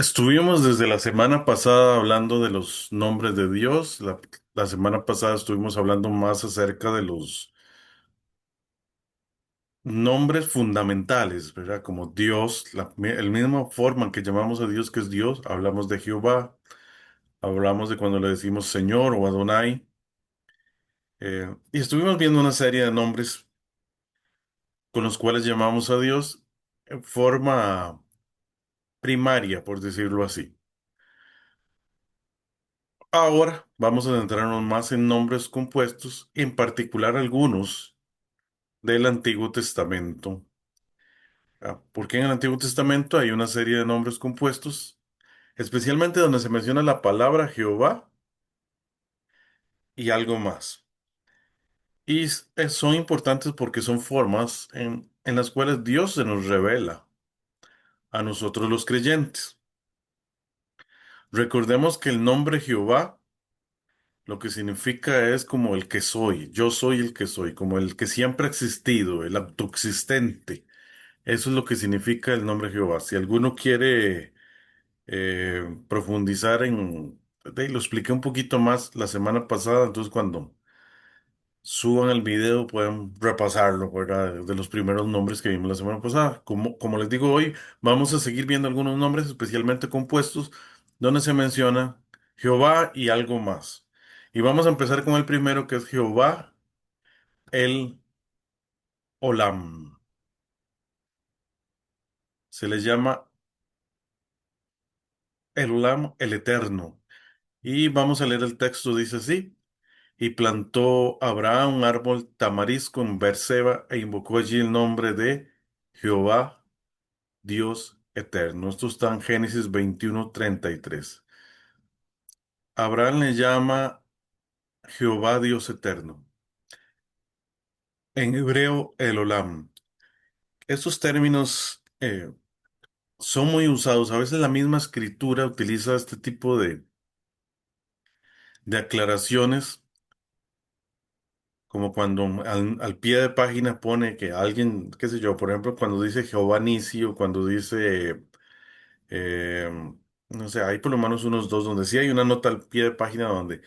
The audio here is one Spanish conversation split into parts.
Estuvimos desde la semana pasada hablando de los nombres de Dios. La semana pasada estuvimos hablando más acerca de los nombres fundamentales, ¿verdad? Como Dios, el misma forma en que llamamos a Dios que es Dios. Hablamos de Jehová, hablamos de cuando le decimos Señor o Adonai. Y estuvimos viendo una serie de nombres con los cuales llamamos a Dios en forma primaria, por decirlo así. Ahora vamos a centrarnos más en nombres compuestos, en particular algunos del Antiguo Testamento. Porque en el Antiguo Testamento hay una serie de nombres compuestos, especialmente donde se menciona la palabra Jehová y algo más. Son importantes porque son formas en las cuales Dios se nos revela a nosotros los creyentes. Recordemos que el nombre Jehová lo que significa es como el que soy, yo soy el que soy, como el que siempre ha existido, el autoexistente. Eso es lo que significa el nombre Jehová. Si alguno quiere profundizar lo expliqué un poquito más la semana pasada, entonces cuando suban el video pueden repasarlo, ¿verdad? De los primeros nombres que vimos la semana pasada. Como les digo hoy, vamos a seguir viendo algunos nombres especialmente compuestos donde se menciona Jehová y algo más. Y vamos a empezar con el primero que es Jehová, el Olam. Se le llama el Olam, el Eterno. Y vamos a leer el texto, dice así. Y plantó Abraham un árbol tamarisco en Beerseba e invocó allí el nombre de Jehová, Dios eterno. Esto está en Génesis 21:33. Abraham le llama Jehová, Dios eterno. En hebreo, el Olam. Estos términos son muy usados. A veces la misma escritura utiliza este tipo de aclaraciones, como cuando al pie de página pone que alguien, qué sé yo, por ejemplo, cuando dice Jehová Nisi o cuando dice, eh, no sé, hay por lo menos unos dos donde sí hay una nota al pie de página donde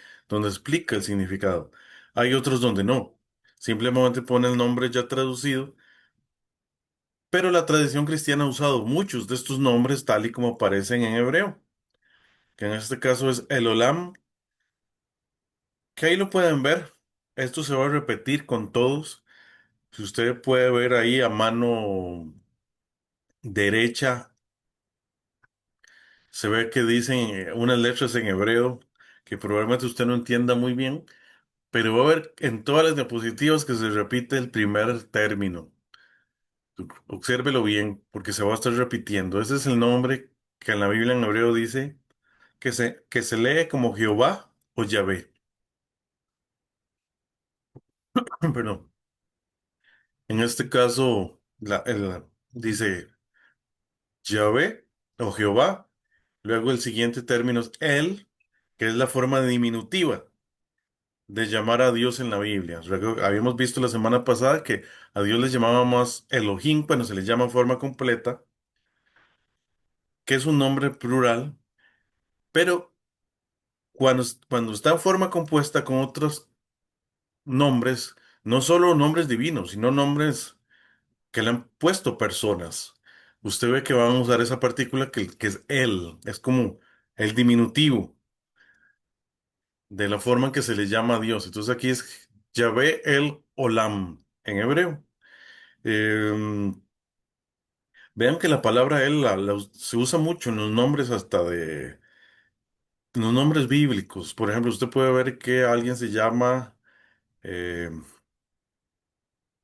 explica el significado. Hay otros donde no. Simplemente pone el nombre ya traducido, pero la tradición cristiana ha usado muchos de estos nombres tal y como aparecen en hebreo, que en este caso es el Olam, que ahí lo pueden ver. Esto se va a repetir con todos. Si usted puede ver ahí a mano derecha, se ve que dicen unas letras en hebreo que probablemente usted no entienda muy bien, pero va a ver en todas las diapositivas que se repite el primer término. Obsérvelo bien, porque se va a estar repitiendo. Ese es el nombre que en la Biblia en hebreo dice que se lee como Jehová o Yahvé. Perdón. En este caso, dice Yahvé o Jehová. Luego el siguiente término es él, que es la forma diminutiva de llamar a Dios en la Biblia. Habíamos visto la semana pasada que a Dios le llamábamos Elohim, cuando se le llama en forma completa, que es un nombre plural, pero cuando está en forma compuesta con otros nombres, no solo nombres divinos, sino nombres que le han puesto personas. Usted ve que van a usar esa partícula que es él, es como el diminutivo de la forma en que se le llama a Dios. Entonces aquí es Yahvé el Olam en hebreo. Em, Vean que la palabra él se usa mucho en los nombres en los nombres bíblicos. Por ejemplo, usted puede ver que alguien se llama eh,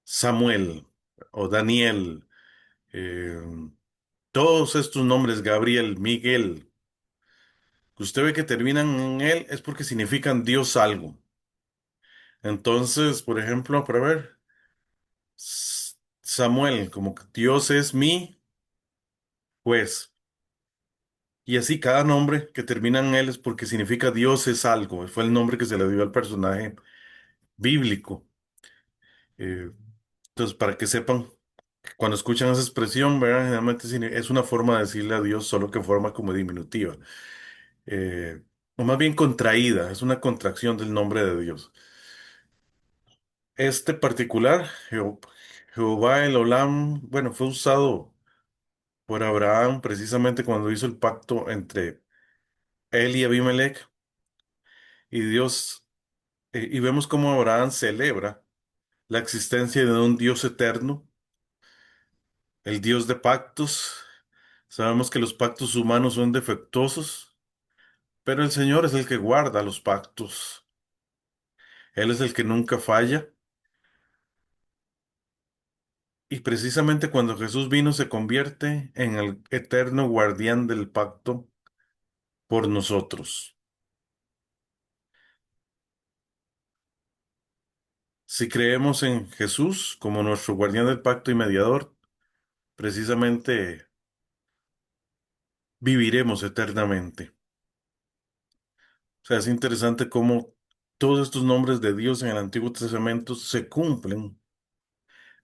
Samuel o Daniel. Todos estos nombres, Gabriel, Miguel, que usted ve que terminan en él es porque significan Dios algo. Entonces, por ejemplo, para ver, Samuel, como que Dios es mi juez. Y así cada nombre que termina en él es porque significa Dios es algo. Fue el nombre que se le dio al personaje bíblico. Eh, entonces, para que sepan. Cuando escuchan esa expresión, ¿verdad? Generalmente es una forma de decirle a Dios, solo que forma como diminutiva. Eh, o más bien contraída, es una contracción del nombre de Dios. Este particular, Jehová el Olam, bueno, fue usado por Abraham precisamente cuando hizo el pacto entre él y Abimelech y Dios, y vemos cómo Abraham celebra la existencia de un Dios eterno, el Dios de pactos. Sabemos que los pactos humanos son defectuosos, pero el Señor es el que guarda los pactos. Él es el que nunca falla. Y precisamente cuando Jesús vino se convierte en el eterno guardián del pacto por nosotros. Si creemos en Jesús como nuestro guardián del pacto y mediador, precisamente viviremos eternamente. O sea, es interesante cómo todos estos nombres de Dios en el Antiguo Testamento se cumplen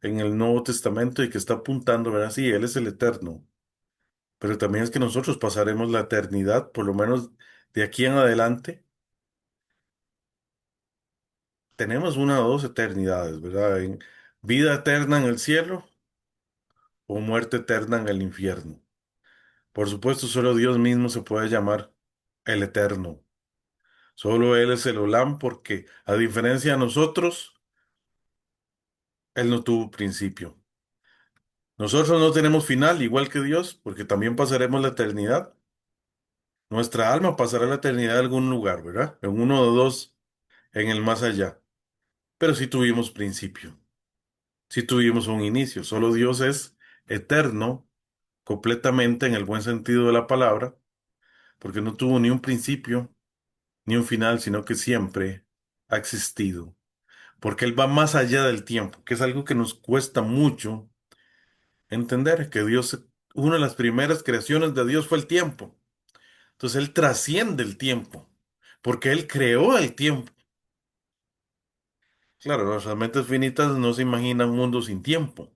en el Nuevo Testamento y que está apuntando, ¿verdad? Sí, Él es el eterno, pero también es que nosotros pasaremos la eternidad, por lo menos de aquí en adelante, tenemos una o dos eternidades, ¿verdad? En vida eterna en el cielo o muerte eterna en el infierno. Por supuesto, solo Dios mismo se puede llamar el eterno. Solo Él es el Olam porque, a diferencia de nosotros, Él no tuvo principio. Nosotros no tenemos final, igual que Dios, porque también pasaremos la eternidad. Nuestra alma pasará la eternidad en algún lugar, ¿verdad? En uno o dos, en el más allá. Pero sí tuvimos principio, sí tuvimos un inicio. Solo Dios es eterno, completamente en el buen sentido de la palabra, porque no tuvo ni un principio ni un final, sino que siempre ha existido. Porque Él va más allá del tiempo, que es algo que nos cuesta mucho entender, que Dios, una de las primeras creaciones de Dios fue el tiempo. Entonces Él trasciende el tiempo, porque Él creó el tiempo. Claro, nuestras mentes finitas no se imaginan un mundo sin tiempo,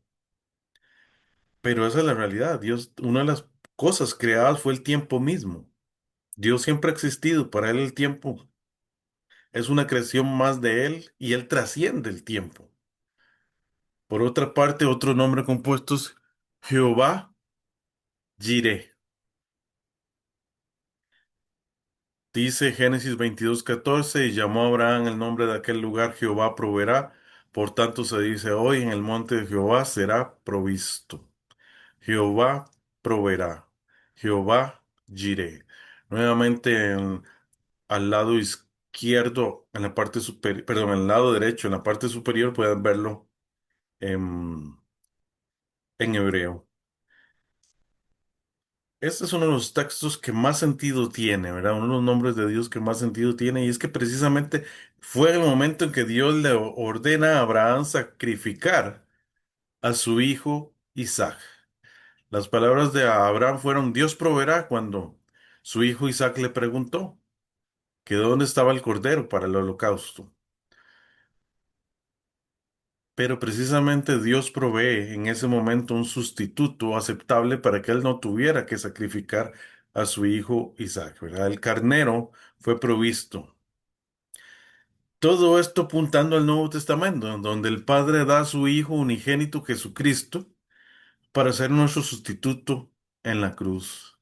pero esa es la realidad. Dios, una de las cosas creadas fue el tiempo mismo. Dios siempre ha existido, para Él el tiempo es una creación más de Él y Él trasciende el tiempo. Por otra parte, otro nombre compuesto es Jehová Jireh. Dice Génesis 22:14, y llamó a Abraham el nombre de aquel lugar Jehová proveerá. Por tanto se dice hoy, en el monte de Jehová será provisto. Jehová proveerá. Jehová Jireh. Nuevamente al lado izquierdo, en la parte superior, perdón, en el lado derecho, en la parte superior, pueden verlo en, en hebreo. Este es uno de los textos que más sentido tiene, ¿verdad? Uno de los nombres de Dios que más sentido tiene, y es que precisamente fue el momento en que Dios le ordena a Abraham sacrificar a su hijo Isaac. Las palabras de Abraham fueron, Dios proveerá, cuando su hijo Isaac le preguntó que dónde estaba el cordero para el holocausto. Pero precisamente Dios provee en ese momento un sustituto aceptable para que él no tuviera que sacrificar a su hijo Isaac, ¿verdad? El carnero fue provisto. Todo esto apuntando al Nuevo Testamento, en donde el Padre da a su Hijo unigénito Jesucristo para ser nuestro sustituto en la cruz.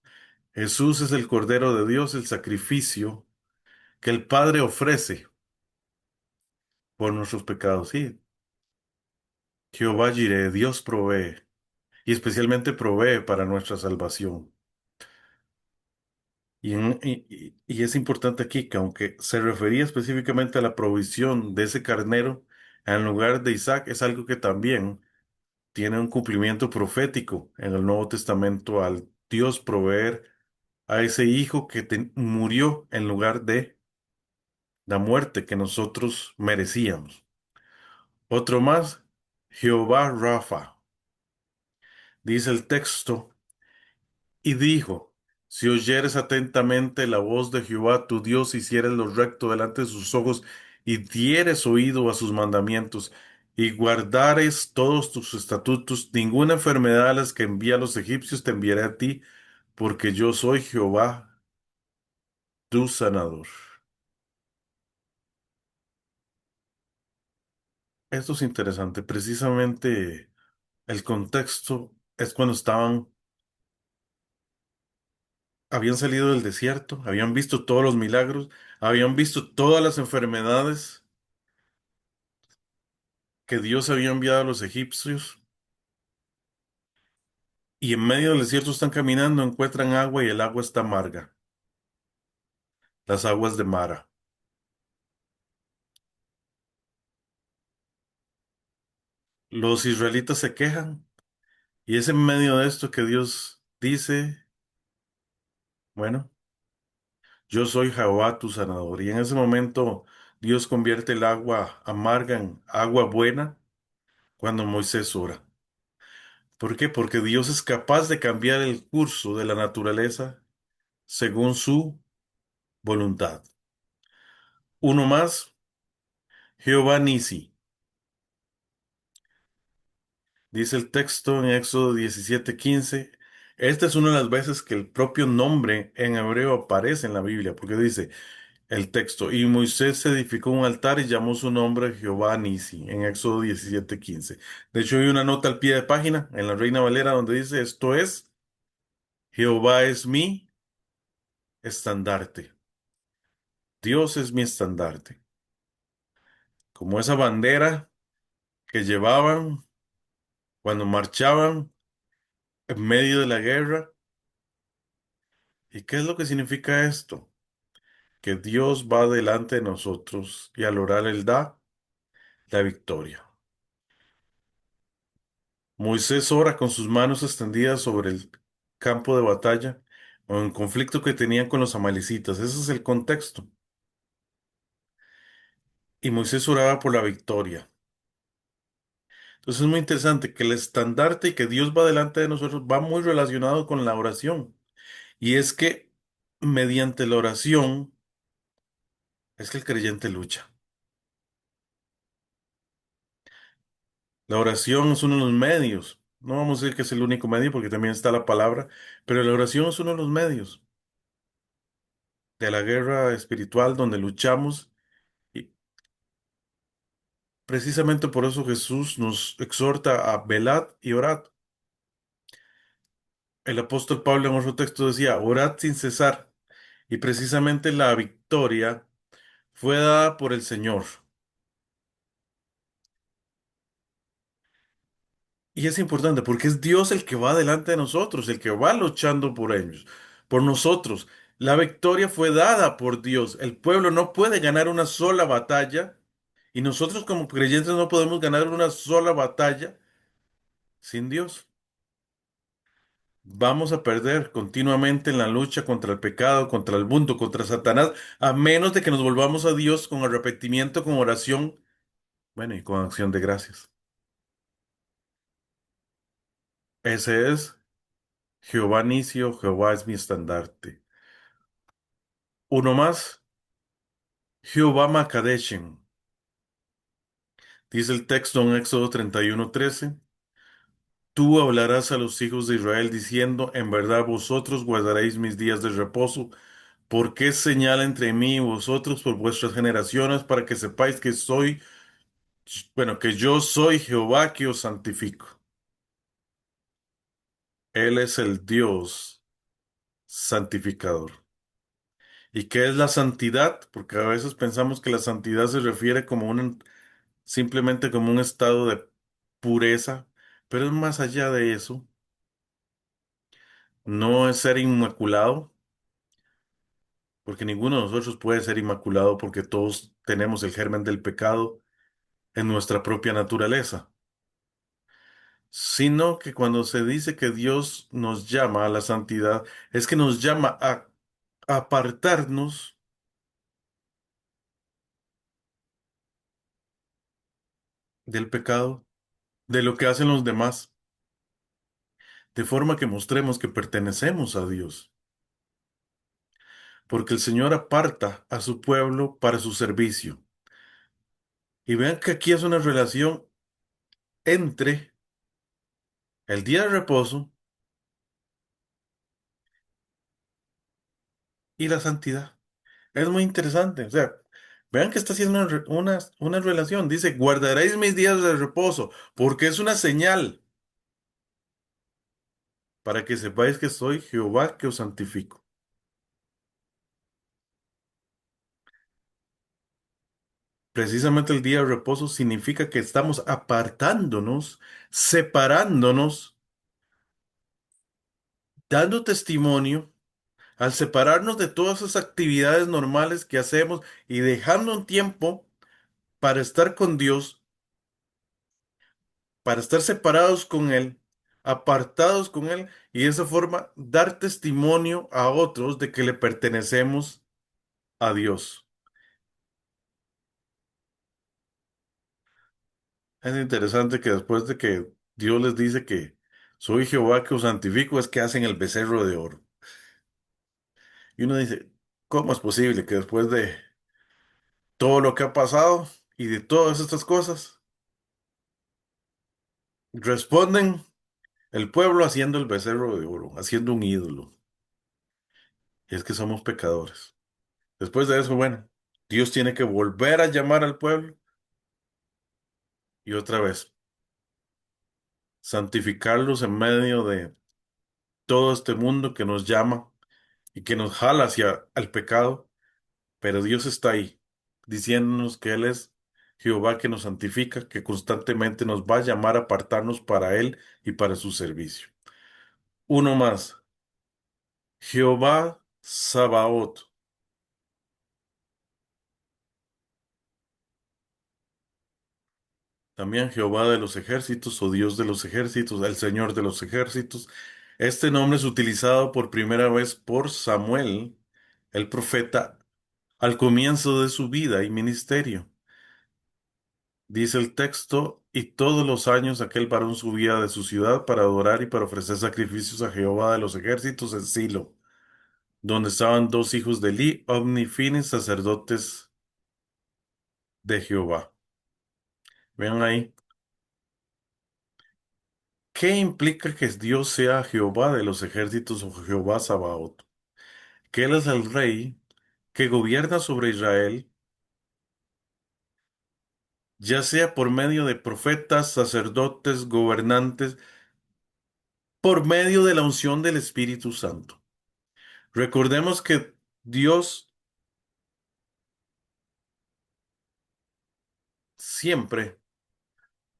Jesús es el Cordero de Dios, el sacrificio que el Padre ofrece por nuestros pecados. Sí, Jehová Jireh, Dios provee, y especialmente provee para nuestra salvación. Y es importante aquí que aunque se refería específicamente a la provisión de ese carnero en lugar de Isaac, es algo que también tiene un cumplimiento profético en el Nuevo Testamento al Dios proveer a ese hijo que murió en lugar de la muerte que nosotros merecíamos. Otro más, Jehová Rafa, dice el texto, y dijo, si oyeres atentamente la voz de Jehová tu Dios, hicieres lo recto delante de sus ojos y dieres oído a sus mandamientos y guardares todos tus estatutos, ninguna enfermedad a las que envía a los egipcios te enviaré a ti, porque yo soy Jehová, tu sanador. Esto es interesante. Precisamente el contexto es cuando habían salido del desierto, habían visto todos los milagros, habían visto todas las enfermedades que Dios había enviado a los egipcios, y en medio del desierto están caminando, encuentran agua y el agua está amarga, las aguas de Mara. Los israelitas se quejan y es en medio de esto que Dios dice, bueno, yo soy Jehová tu sanador. Y en ese momento Dios convierte el agua amarga en agua buena cuando Moisés ora. ¿Por qué? Porque Dios es capaz de cambiar el curso de la naturaleza según su voluntad. Uno más, Jehová Nisi. Dice el texto en Éxodo 17:15. Esta es una de las veces que el propio nombre en hebreo aparece en la Biblia, porque dice el texto, y Moisés se edificó un altar y llamó su nombre Jehová Nisi, en Éxodo 17:15. De hecho, hay una nota al pie de página en la Reina Valera donde dice, esto es, Jehová es mi estandarte. Dios es mi estandarte. Como esa bandera que llevaban cuando marchaban en medio de la guerra. ¿Y qué es lo que significa esto? Que Dios va delante de nosotros y al orar Él da la victoria. Moisés ora con sus manos extendidas sobre el campo de batalla o en conflicto que tenían con los amalecitas. Ese es el contexto. Y Moisés oraba por la victoria. Entonces es muy interesante que el estandarte y que Dios va delante de nosotros va muy relacionado con la oración. Y es que mediante la oración es que el creyente lucha. La oración es uno de los medios. No vamos a decir que es el único medio porque también está la palabra, pero la oración es uno de los medios de la guerra espiritual donde luchamos y precisamente por eso Jesús nos exhorta a velad y orad. El apóstol Pablo en otro texto decía, orad sin cesar y precisamente la victoria fue dada por el Señor. Y es importante porque es Dios el que va delante de nosotros, el que va luchando por ellos, por nosotros. La victoria fue dada por Dios. El pueblo no puede ganar una sola batalla y nosotros como creyentes no podemos ganar una sola batalla sin Dios. Vamos a perder continuamente en la lucha contra el pecado, contra el mundo, contra Satanás, a menos de que nos volvamos a Dios con arrepentimiento, con oración, bueno, y con acción de gracias. Ese es Jehová Nisio, Jehová es mi estandarte. Uno más. Jehová Makadeshem. Dice el texto en Éxodo 31:13. Tú hablarás a los hijos de Israel diciendo, en verdad vosotros guardaréis mis días de reposo, porque es señal entre mí y vosotros por vuestras generaciones, para que sepáis que soy, bueno, que yo soy Jehová que os santifico. Él es el Dios santificador. ¿Y qué es la santidad? Porque a veces pensamos que la santidad se refiere como simplemente como un estado de pureza, pero es más allá de eso. No es ser inmaculado, porque ninguno de nosotros puede ser inmaculado porque todos tenemos el germen del pecado en nuestra propia naturaleza, sino que cuando se dice que Dios nos llama a la santidad, es que nos llama a apartarnos del pecado, de lo que hacen los demás, de forma que mostremos que pertenecemos a Dios, porque el Señor aparta a su pueblo para su servicio. Y vean que aquí es una relación. entre el día de reposo y la santidad. Es muy interesante. O sea, vean que está haciendo una relación. Dice, guardaréis mis días de reposo, porque es una señal para que sepáis que soy Jehová que os santifico. Precisamente el día de reposo significa que estamos apartándonos, separándonos, dando testimonio, al separarnos de todas esas actividades normales que hacemos y dejando un tiempo para estar con Dios, para estar separados con Él, apartados con Él y de esa forma dar testimonio a otros de que le pertenecemos a Dios. Es interesante que después de que Dios les dice que soy Jehová que os santifico, es que hacen el becerro de oro. Y uno dice, ¿cómo es posible que después de todo lo que ha pasado y de todas estas cosas, responden el pueblo haciendo el becerro de oro, haciendo un ídolo? Y es que somos pecadores. Después de eso, bueno, Dios tiene que volver a llamar al pueblo y otra vez santificarlos en medio de todo este mundo que nos llama y que nos jala hacia el pecado. Pero Dios está ahí, diciéndonos que Él es Jehová que nos santifica, que constantemente nos va a llamar a apartarnos para Él y para su servicio. Uno más, Jehová Sabaoth, también Jehová de los ejércitos o Dios de los ejércitos, el Señor de los ejércitos. Este nombre es utilizado por primera vez por Samuel, el profeta, al comienzo de su vida y ministerio. Dice el texto, y todos los años aquel varón subía de su ciudad para adorar y para ofrecer sacrificios a Jehová de los ejércitos en Silo, donde estaban dos hijos de Eli, Ofni y Finis, sacerdotes de Jehová. Vean ahí, ¿qué implica que Dios sea Jehová de los ejércitos o Jehová Sabaoth? Que Él es el rey que gobierna sobre Israel, ya sea por medio de profetas, sacerdotes, gobernantes, por medio de la unción del Espíritu Santo. Recordemos que Dios siempre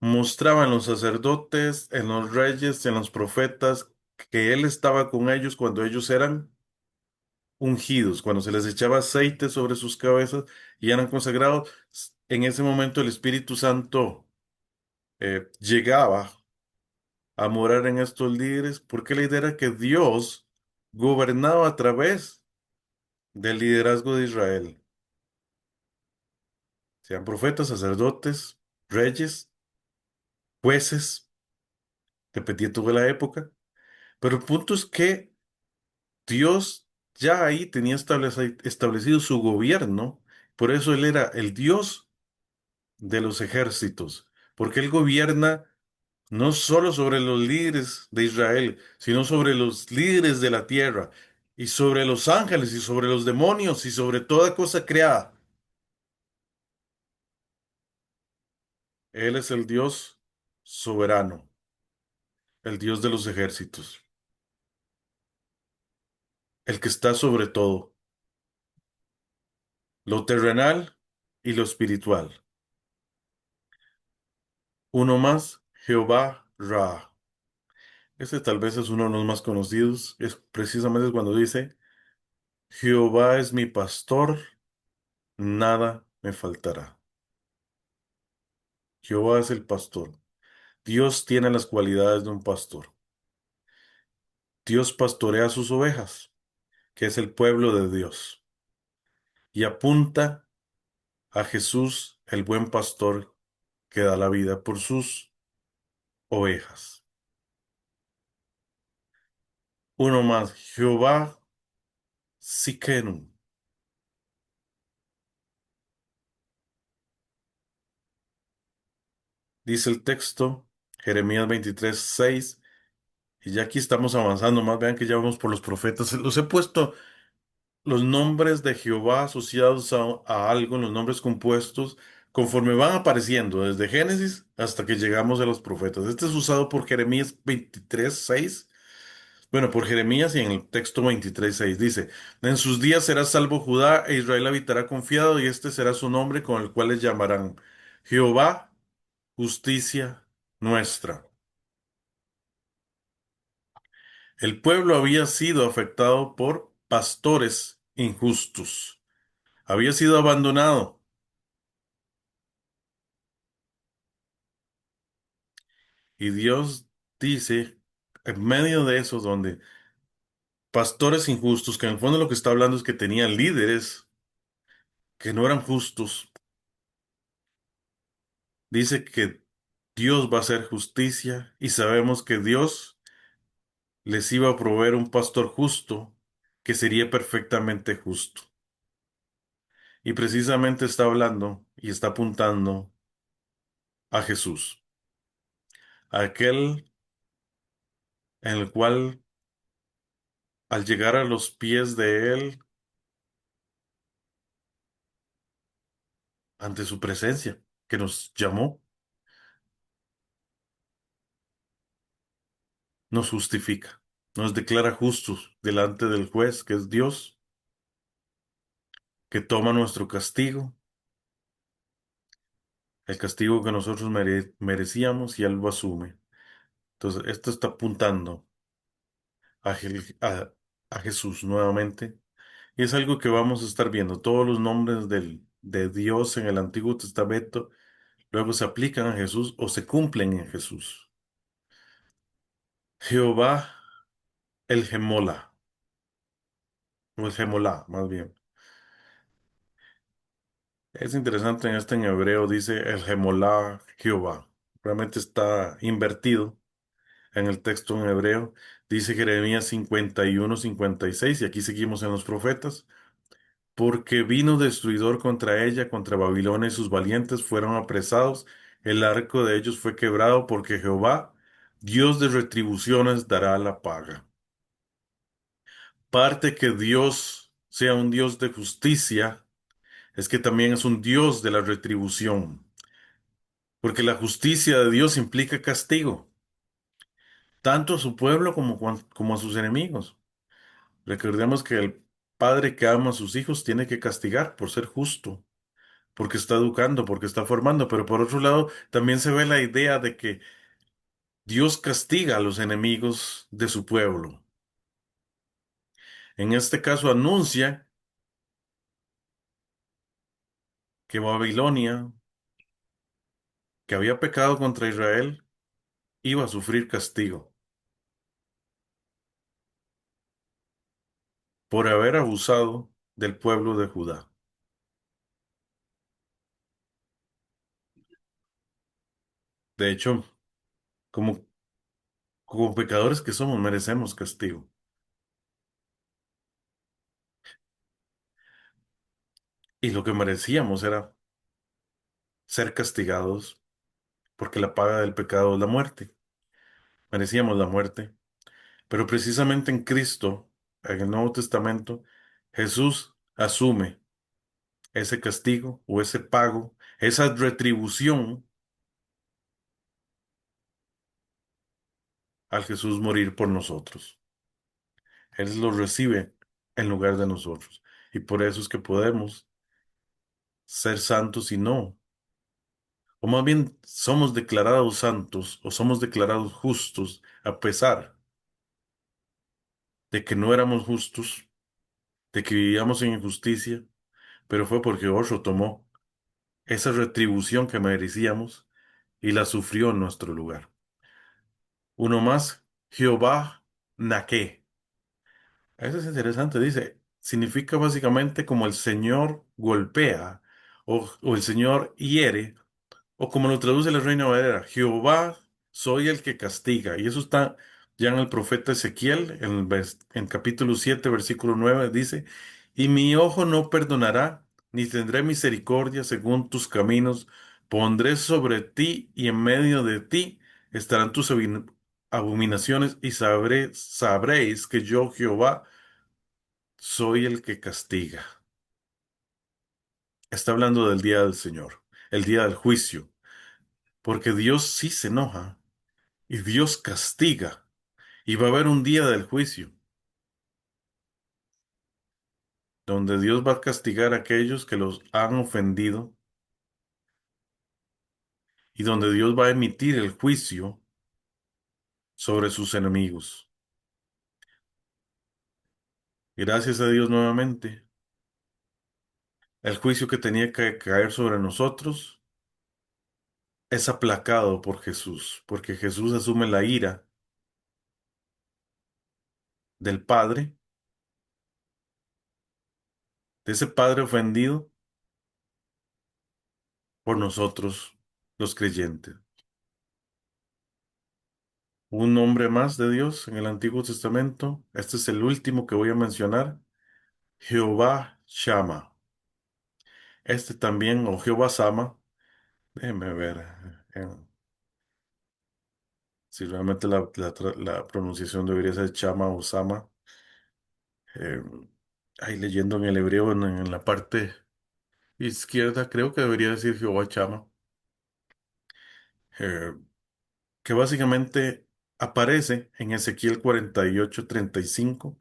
mostraba en los sacerdotes, en los reyes, en los profetas, que Él estaba con ellos cuando ellos eran ungidos, cuando se les echaba aceite sobre sus cabezas y eran consagrados. En ese momento el Espíritu Santo llegaba a morar en estos líderes porque la idea era que Dios gobernaba a través del liderazgo de Israel, sean profetas, sacerdotes, reyes, jueces, dependiendo de la época. Pero el punto es que Dios ya ahí tenía establecido su gobierno, por eso Él era el Dios de los ejércitos, porque Él gobierna no solo sobre los líderes de Israel, sino sobre los líderes de la tierra, y sobre los ángeles, y sobre los demonios, y sobre toda cosa creada. Él es el Dios soberano, el Dios de los ejércitos, el que está sobre todo, lo terrenal y lo espiritual. Uno más, Jehová Ra. Este tal vez es uno de los más conocidos. Es precisamente cuando dice, Jehová es mi pastor, nada me faltará. Jehová es el pastor. Dios tiene las cualidades de un pastor. Dios pastorea sus ovejas, que es el pueblo de Dios, y apunta a Jesús, el buen pastor, que da la vida por sus ovejas. Uno más, Jehová Siquenu. Dice el texto. Jeremías 23:6. Y ya aquí estamos avanzando más. Vean que ya vamos por los profetas. Los he puesto los nombres de Jehová asociados a algo, los nombres compuestos, conforme van apareciendo, desde Génesis hasta que llegamos a los profetas. Este es usado por Jeremías 23:6. Bueno, por Jeremías y en el texto 23:6 dice, en sus días será salvo Judá e Israel habitará confiado y este será su nombre con el cual les llamarán Jehová, justicia nuestra. El pueblo había sido afectado por pastores injustos. Había sido abandonado. Y Dios dice, en medio de eso, donde pastores injustos, que en el fondo lo que está hablando es que tenían líderes que no eran justos, dice que Dios va a hacer justicia y sabemos que Dios les iba a proveer un pastor justo que sería perfectamente justo. Y precisamente está hablando y está apuntando a Jesús, aquel en el cual al llegar a los pies de Él, ante su presencia, que nos llamó, nos justifica, nos declara justos delante del juez, que es Dios, que toma nuestro castigo, el castigo que nosotros merecíamos y Él lo asume. Entonces, esto está apuntando a, a Jesús nuevamente. Y es algo que vamos a estar viendo. Todos los nombres de Dios en el Antiguo Testamento luego se aplican a Jesús o se cumplen en Jesús. Jehová el Gemola, o el Gemolá, más bien. Es interesante en hebreo dice el Gemolá Jehová. Realmente está invertido en el texto en hebreo. Dice Jeremías 51:56 y aquí seguimos en los profetas. Porque vino destruidor contra ella, contra Babilonia y sus valientes fueron apresados. El arco de ellos fue quebrado porque Jehová, Dios de retribuciones, dará la paga. Parte que Dios sea un Dios de justicia es que también es un Dios de la retribución. Porque la justicia de Dios implica castigo, tanto a su pueblo como a sus enemigos. Recordemos que el padre que ama a sus hijos tiene que castigar por ser justo, porque está educando, porque está formando, pero por otro lado también se ve la idea de que Dios castiga a los enemigos de su pueblo. En este caso anuncia que Babilonia, que había pecado contra Israel, iba a sufrir castigo por haber abusado del pueblo de Judá. De hecho, como como pecadores que somos, merecemos castigo. Y lo que merecíamos era ser castigados, porque la paga del pecado es la muerte. Merecíamos la muerte. Pero precisamente en Cristo, en el Nuevo Testamento, Jesús asume ese castigo o ese pago, esa retribución al Jesús morir por nosotros. Él lo recibe en lugar de nosotros. Y por eso es que podemos ser santos y no. O más bien somos declarados santos o somos declarados justos a pesar de que no éramos justos, de que vivíamos en injusticia, pero fue porque otro tomó esa retribución que merecíamos y la sufrió en nuestro lugar. Uno más, Jehová Naqué. Eso es interesante, dice, significa básicamente como el Señor golpea o el Señor hiere. O como lo traduce la Reina Valera, Jehová soy el que castiga. Y eso está ya en el profeta Ezequiel, en capítulo 7 versículo 9 dice, y mi ojo no perdonará, ni tendré misericordia según tus caminos, pondré sobre ti y en medio de ti estarán tus abominaciones y sabréis que yo, Jehová, soy el que castiga. Está hablando del día del Señor, el día del juicio, porque Dios sí se enoja y Dios castiga y va a haber un día del juicio donde Dios va a castigar a aquellos que los han ofendido y donde Dios va a emitir el juicio sobre sus enemigos. Gracias a Dios nuevamente, el juicio que tenía que caer sobre nosotros es aplacado por Jesús, porque Jesús asume la ira del Padre, de ese Padre ofendido por nosotros, los creyentes. Un nombre más de Dios en el Antiguo Testamento, este es el último que voy a mencionar, Jehová Shama. Este también, o Jehová Sama, déjeme ver si realmente la pronunciación debería ser Chama o Sama. Eh, Ahí leyendo en el hebreo, en la parte izquierda, creo que debería decir Jehová Chama, eh, que básicamente aparece en Ezequiel 48:35,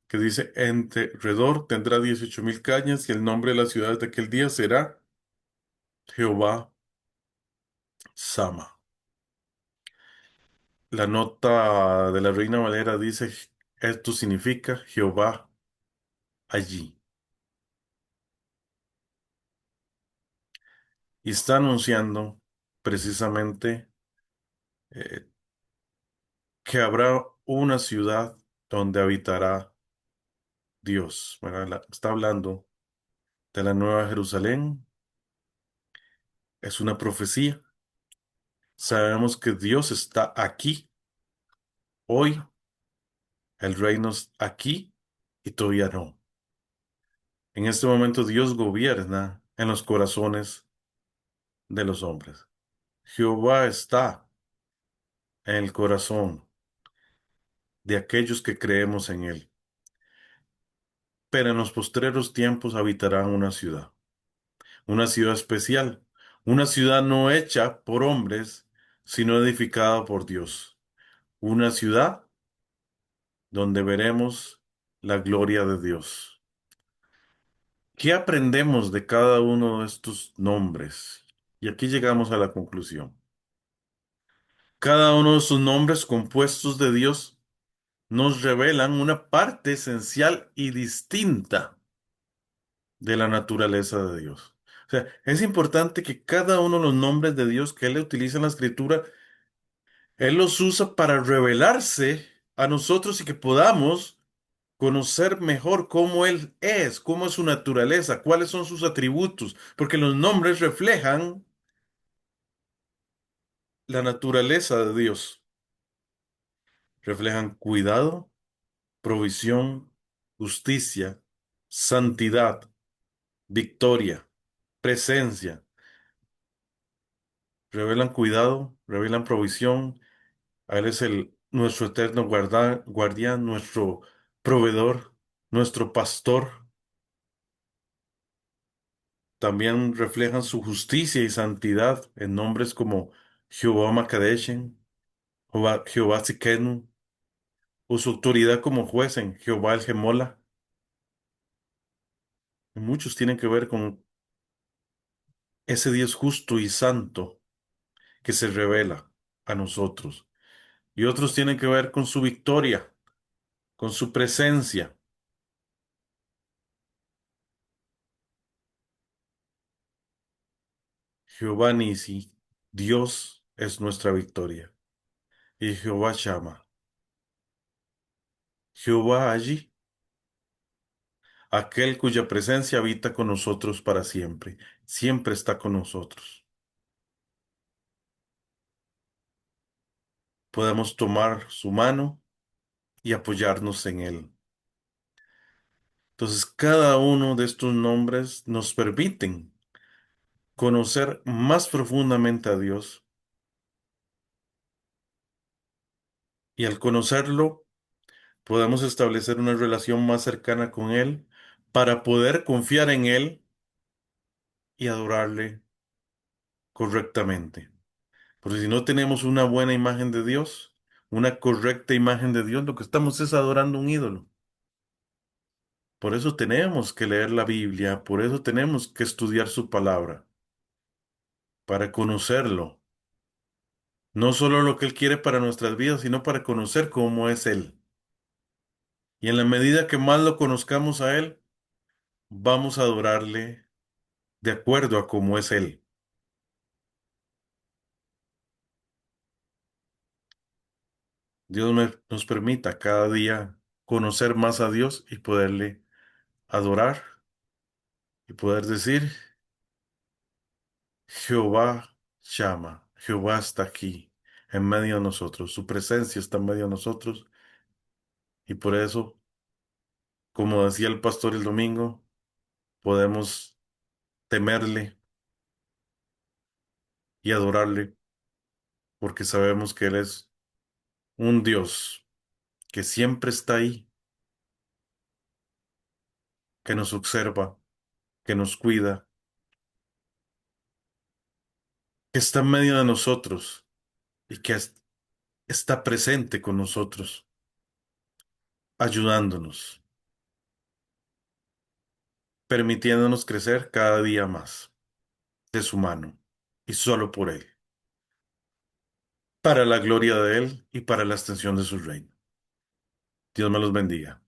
que dice, entre redor tendrá 18,000 cañas y el nombre de la ciudad de aquel día será Jehová Sama. La nota de la Reina Valera dice, esto significa Jehová allí. Y está anunciando precisamente eh, que habrá una ciudad donde habitará Dios. ¿Verdad? Está hablando de la Nueva Jerusalén. Es una profecía. Sabemos que Dios está aquí, hoy. El reino es aquí y todavía no. En este momento Dios gobierna en los corazones de los hombres. Jehová está en el corazón de aquellos que creemos en Él. Pero en los postreros tiempos habitará una ciudad especial, una ciudad no hecha por hombres, sino edificada por Dios, una ciudad donde veremos la gloria de Dios. ¿Qué aprendemos de cada uno de estos nombres? Y aquí llegamos a la conclusión. Cada uno de sus nombres compuestos de Dios nos revelan una parte esencial y distinta de la naturaleza de Dios. O sea, es importante que cada uno de los nombres de Dios que Él utiliza en la Escritura, Él los usa para revelarse a nosotros y que podamos conocer mejor cómo Él es, cómo es su naturaleza, cuáles son sus atributos, porque los nombres reflejan la naturaleza de Dios. Reflejan cuidado, provisión, justicia, santidad, victoria, presencia. Revelan cuidado, revelan provisión. A Él es nuestro eterno guardián, nuestro proveedor, nuestro pastor. También reflejan su justicia y santidad en nombres como Jehová Makadeshen, Jehová Tsidkenu, o su autoridad como juez en Jehová el Gemola. Y muchos tienen que ver con ese Dios justo y santo que se revela a nosotros. Y otros tienen que ver con su victoria, con su presencia. Jehová Nisi, Dios es nuestra victoria. Y Jehová Shama, Jehová allí, aquel cuya presencia habita con nosotros para siempre, siempre está con nosotros. Podemos tomar su mano y apoyarnos en él. Entonces, cada uno de estos nombres nos permiten conocer más profundamente a Dios Y al conocerlo, podemos establecer una relación más cercana con Él para poder confiar en Él y adorarle correctamente. Porque si no tenemos una buena imagen de Dios, una correcta imagen de Dios, lo que estamos es adorando un ídolo. Por eso tenemos que leer la Biblia, por eso tenemos que estudiar su palabra, para conocerlo. No solo lo que Él quiere para nuestras vidas, sino para conocer cómo es Él. Y en la medida que más lo conozcamos a Él, vamos a adorarle de acuerdo a cómo es Él. Nos permita cada día conocer más a Dios y poderle adorar y poder decir, Jehová llama, Jehová está aquí, en medio de nosotros, su presencia está en medio de nosotros y por eso, como decía el pastor el domingo, podemos temerle y adorarle porque sabemos que Él es un Dios que siempre está ahí, que nos observa, que nos cuida, que está en medio de nosotros y que está presente con nosotros, ayudándonos, permitiéndonos crecer cada día más de su mano y solo por Él, para la gloria de Él y para la extensión de su reino. Dios me los bendiga.